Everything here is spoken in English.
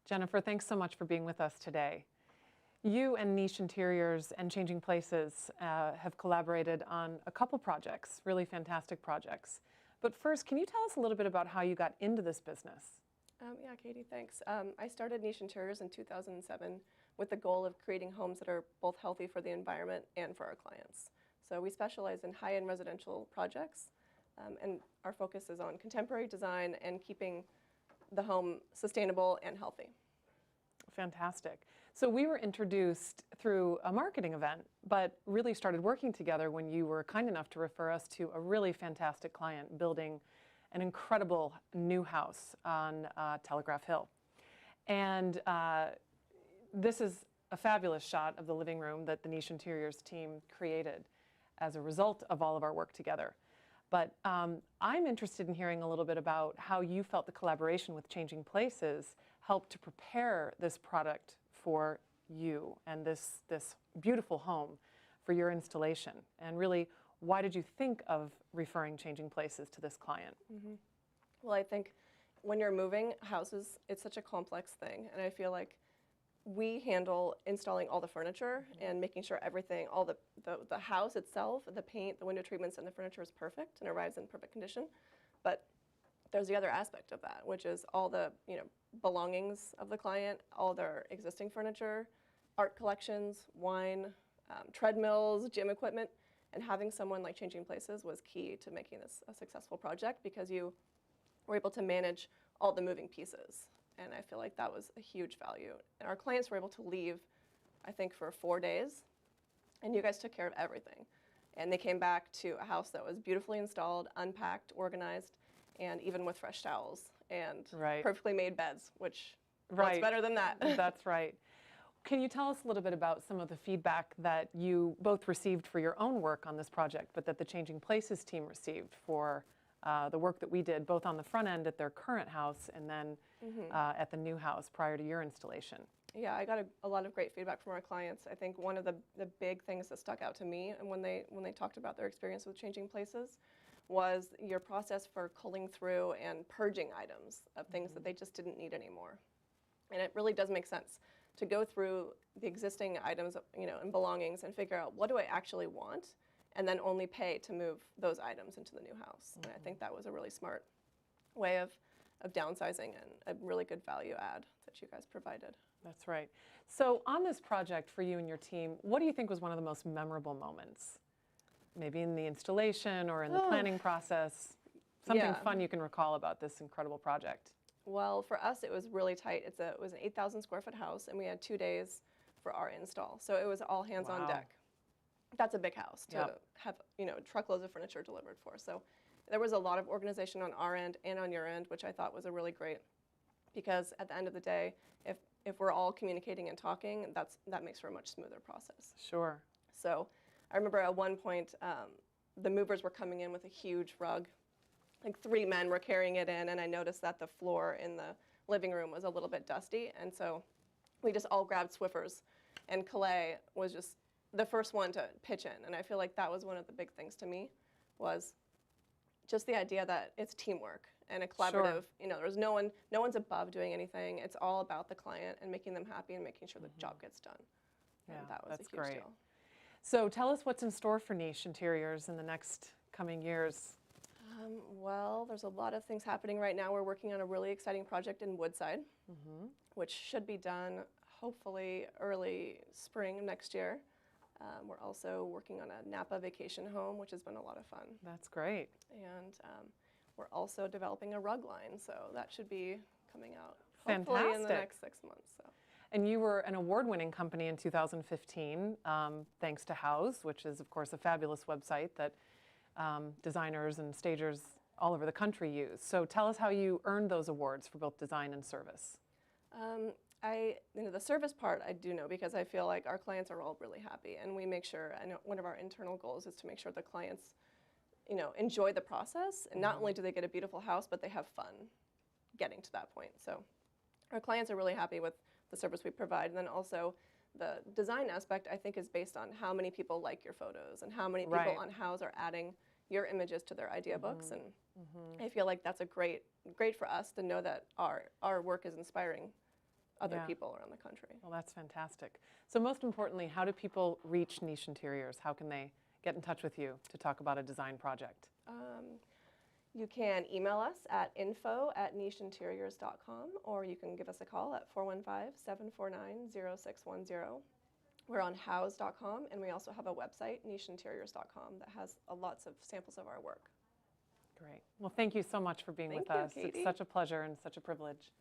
Jennifer, thanks so much for being with us today. You and Niche Interiors and Changing Places have collaborated on a couple projects, really fantastic projects. But first, can you tell us a little bit about how you got into this business? Yeah, Katie, thanks. I started Niche Interiors in 2007 with the goal of creating homes that are both healthy for the environment and for our clients. So we specialize in high-end residential projects, and our focus is on contemporary design and keeping the home sustainable and healthy. Fantastic. So we were introduced through a marketing event, but really started working together when you were kind enough to refer us to a really fantastic client building an incredible new house on Telegraph Hill. And this is a fabulous shot of the living room that the Niche Interiors team created as a result of all of our work together. But I'm interested in hearing a little bit about how you felt the collaboration with Changing Places helped to prepare this product for you and this beautiful home for your installation. And really, why did you think of referring Changing Places to this client? Mm-hmm. Well, I think when you're moving houses, it's such a complex thing. And I feel like we handle installing all the furniture and making sure everything, all the house itself, the paint, the window treatments, and the furniture is perfect and arrives in perfect condition. But there's the other aspect of that, which is all the belongings of the client, all their existing furniture, art collections, wine, treadmills, gym equipment, and having someone like Changing Places was key to making this a successful project because you were able to manage all the moving pieces. And I feel like that was a huge value. And our clients were able to leave, I think, for 4 days. And you guys took care of everything. And they came back to a house that was beautifully installed, unpacked, organized, and even with fresh towels and perfectly made beds, which what's better than that? That's right. Can you tell us a little bit about some of the feedback that you both received for your own work on this project, but that the Changing Places team received for the work that we did both on the front end at their current house and then at the new house prior to your installation? Yeah, I got a lot of great feedback from our clients. I think one of the big things that stuck out to me and when they talked about their experience with Changing Places was your process for culling through and purging items of things that they just didn't need anymore. And it really does make sense to go through the existing items, and belongings and figure out what do I actually want and then only pay to move those items into the new house. And I think that was a really smart way of downsizing and a really good value add that you guys provided. That's right. So on this project for you and your team, what do you think was one of the most memorable moments? Maybe in the installation or in the planning process? Something fun you can recall about this incredible project? Well, for us, it was really tight. It was an 8,000 square foot house, and we had 2 days for our install. So it was all hands on deck. That's a big house to have, truckloads of furniture delivered for. So there was a lot of organization on our end and on your end, which I thought was a really great, because at the end of the day, if we're all communicating and talking, that makes for a much smoother process. Sure. So I remember at one point, the movers were coming in with a huge rug. Like 3 men were carrying it in, and I noticed that the floor in the living room was a little bit dusty, and so we just all grabbed Swiffers, and Calais was just the first one to pitch in. And I feel like that was one of the big things to me, was just the idea that it's teamwork and a collaborative, there's no one's above doing anything. It's all about the client and making them happy and making sure the job gets done. And that was a huge deal. So tell us what's in store for Niche Interiors in the next coming years. Well, there's a lot of things happening right now. We're working on a really exciting project in Woodside, which should be done hopefully early spring next year. We're also working on a Napa vacation home, which has been a lot of fun. That's great. And we're also developing a rug line, so that should be coming out hopefully in the next 6 months. So. And you were an award-winning company in 2015, thanks to Houzz, which is, of course, a fabulous website that designers and stagers all over the country use. So tell us how you earned those awards for both design and service. The service part I do know because I feel like our clients are all really happy, and we make sure, I know one of our internal goals is to make sure the clients, enjoy the process, and not only do they get a beautiful house, but they have fun getting to that point. So our clients are really happy with the service we provide, and then also the design aspect, I think, is based on how many people like your photos and how many people on Houzz are adding your images to their idea books. And I feel like that's great for us to know that our work is inspiring other Yeah. people around the country. Well, that's fantastic. So most importantly, how do people reach Niche Interiors? How can they get in touch with you to talk about a design project? You can email us at info@nicheinteriors.com, or you can give us a call at 415-749-0610. We're on house.com, and we also have a website, nicheinteriors.com, that has lots of samples of our work. Great. Well, thank you so much for being Thank with you, us. Katie. It's such a pleasure and such a privilege.